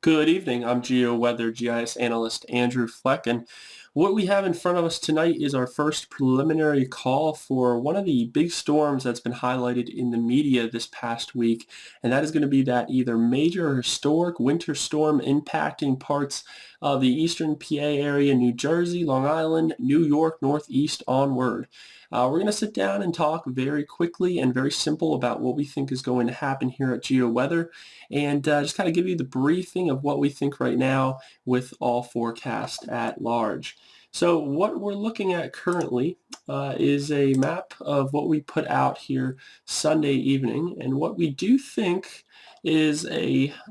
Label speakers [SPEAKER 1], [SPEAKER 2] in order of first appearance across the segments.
[SPEAKER 1] Good evening. I'm GeoWeather GIS analyst Andrew Fleck, and what we have in front of us tonight is our first preliminary call for one of the big storms that's been highlighted in the media this past week, and that is going to be that either major or historic winter storm impacting parts of the eastern PA area, New Jersey, Long Island, New York, Northeast onward. We're going to sit down and talk very quickly and very simple about what we think is going to happen here at GeoWeather and just kind of give you the briefing of what we think right now with all forecast at large. So what we're looking at currently is a map of what we put out here Sunday evening, and what we do think is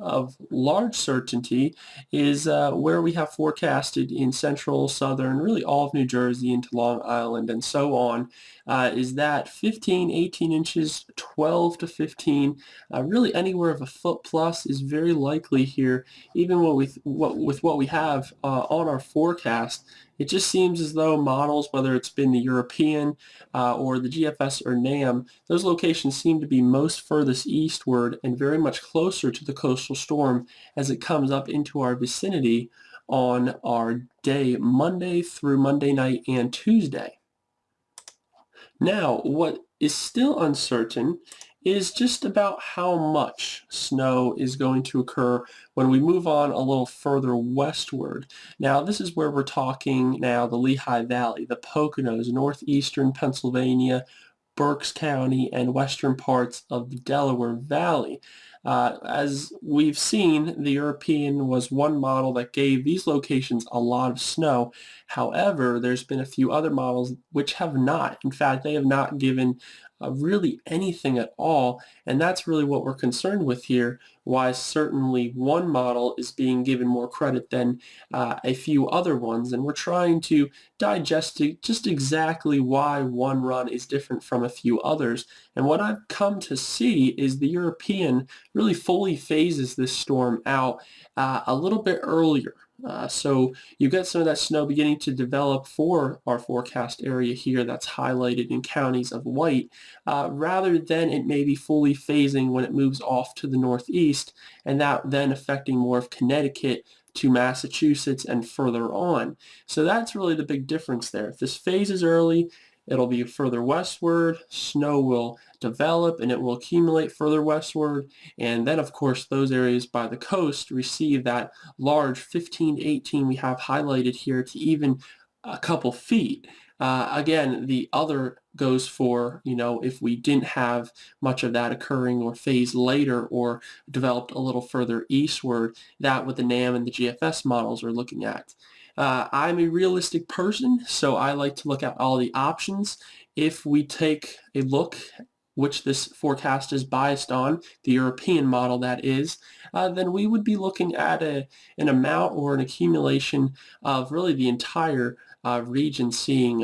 [SPEAKER 1] of large certainty is where we have forecasted in central, southern, really all of New Jersey into Long Island and so on, is that 15, 18 inches, 12 to 15, really anywhere of a foot plus is very likely here, even with what we have on our forecast. It just seems as though models, whether it's been the European or the GFS or NAM, those locations seem to be most furthest eastward and very much closer to the coastal storm as it comes up into our vicinity on our day Monday through Monday night and Tuesday. Now, what is still uncertain is just about how much snow is going to occur when we move on a little further westward. Now, this is where we're talking now the Lehigh Valley, the Poconos, northeastern Pennsylvania, Berks County, and western parts of the Delaware Valley. As we've seen, the European was one model that gave these locations a lot of snow. However, there's been a few other models which have not. In fact, they have not given really anything at all, and that's really what we're concerned with here, why certainly one model is being given more credit than a few other ones, and we're trying to digest just exactly why one run is different from a few others. And what I've come to see is the European really fully phases this storm out a little bit earlier. So you get some of that snow beginning to develop for our forecast area here that's highlighted in counties of white, rather than it maybe fully phasing when it moves off to the northeast, and that then affecting more of Connecticut to Massachusetts and further on. So that's really the big difference there. If this phases early, it'll be further westward, snow will develop and it will accumulate further westward, and then of course those areas by the coast receive that large 15 to 18 we have highlighted here to even a couple feet. Again, the other goes for, if we didn't have much of that occurring or phased later or developed a little further eastward, that what the NAM and the GFS models are looking at. I'm a realistic person, so I like to look at all the options. If we take a look which this forecast is biased on, the European model that is, then we would be looking at an amount or an accumulation of really the entire region seeing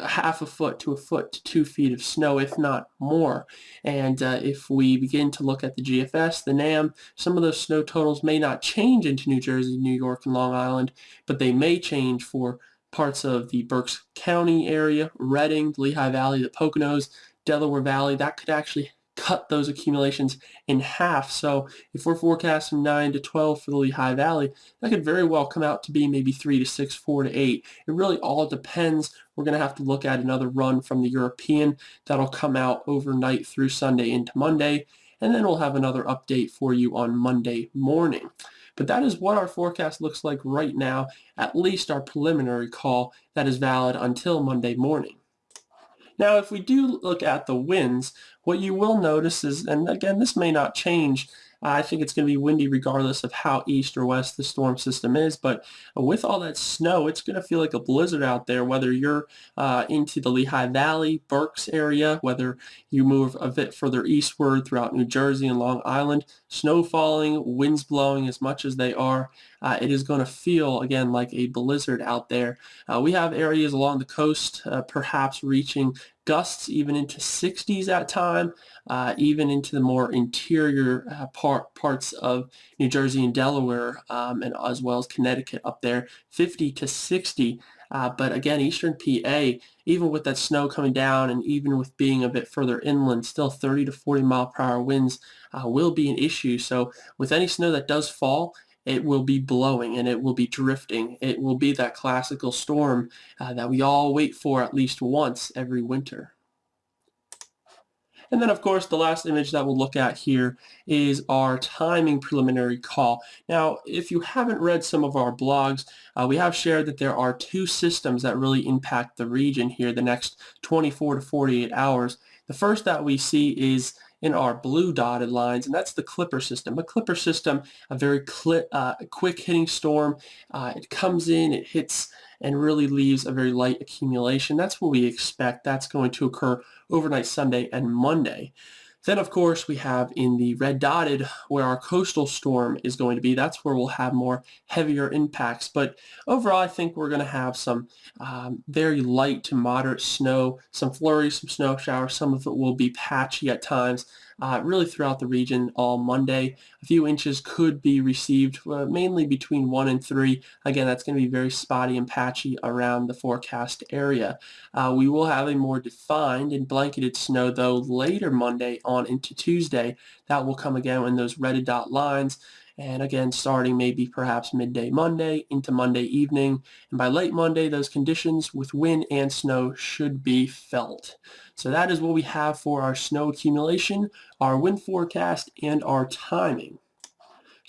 [SPEAKER 1] half a foot to 2 feet of snow, if not more. And if we begin to look at the GFS, the NAM, some of those snow totals may not change into New Jersey, New York, and Long Island, but they may change for parts of the Berks County area, Reading, Lehigh Valley, the Poconos, Delaware Valley. That could actually cut those accumulations in half. So if we're forecasting 9 to 12 for the Lehigh Valley, that could very well come out to be maybe 3 to 6, 4 to 8. It really all depends. We're going to have to look at another run from the European that'll come out overnight through Sunday into Monday, and then we'll have another update for you on Monday morning. But that is what our forecast looks like right now, at least our preliminary call that is valid until Monday morning. Now, if we do look at the winds, what you will notice is, and again, this may not change, I think it's going to be windy regardless of how east or west the storm system is, but with all that snow, it's going to feel like a blizzard out there, whether you're into the Lehigh Valley, Berks area, whether you move a bit further eastward throughout New Jersey and Long Island, snow falling, winds blowing as much as they are, it is going to feel, again, like a blizzard out there. We have areas along the coast perhaps reaching gusts even into 60s at time, even into the more interior parts of New Jersey and Delaware, and as well as Connecticut up there, 50 to 60 But again, eastern PA, even with that snow coming down and even with being a bit further inland, still 30 to 40 mile per hour winds will be an issue. So with any snow that does fall, it will be blowing and it will be drifting. It will be that classical storm that we all wait for at least once every winter. And then, of course, the last image that we'll look at here is our timing preliminary call. Now, if you haven't read some of our blogs, we have shared that there are two systems that really impact the region here the next 24 to 48 hours. The first that we see is in our blue dotted lines, and that's the Clipper system. A Clipper system, a very quick hitting storm. It comes in, it hits, and really leaves a very light accumulation. That's what we expect. That's going to occur overnight Sunday and Monday. Then, of course, we have in the red dotted where our coastal storm is going to be. That's where we'll have more heavier impacts. But overall, I think we're going to have some very light to moderate snow, some flurries, some snow showers. Some of it will be patchy at times, really throughout the region all Monday. A few inches could be received, mainly between 1 and 3. Again, that's going to be very spotty and patchy around the forecast area. We will have a more defined and blanketed snow, though, later Monday on into Tuesday. That will come again in those red dot lines. And again, starting maybe perhaps midday Monday into Monday evening. And by late Monday, those conditions with wind and snow should be felt. So that is what we have for our snow accumulation, our wind forecast, and our timing.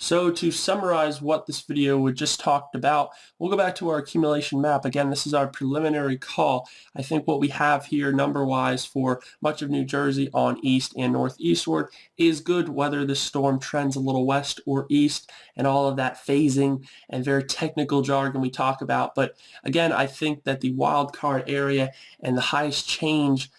[SPEAKER 1] So to summarize what this video we just talked about, we'll go back to our accumulation map. Again, this is our preliminary call. I think what we have here number-wise for much of New Jersey on east and northeastward is good, whether the storm trends a little west or east and all of that phasing and very technical jargon we talk about. But again, I think that the wild card area and the highest change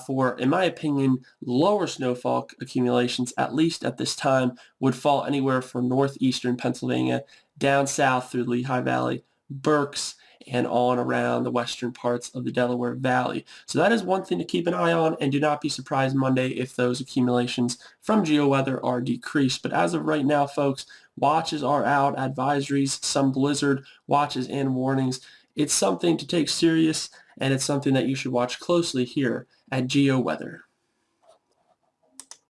[SPEAKER 1] for, in my opinion, lower snowfall accumulations, at least at this time, would fall anywhere from northeastern Pennsylvania down south through the Lehigh Valley, Berks, and on around the western parts of the Delaware Valley. So that is one thing to keep an eye on, and do not be surprised Monday if those accumulations from GeoWeather are decreased. But as of right now, folks, watches are out, advisories, some blizzard watches and warnings. It's something to take serious, and it's something that you should watch closely here at GeoWeather.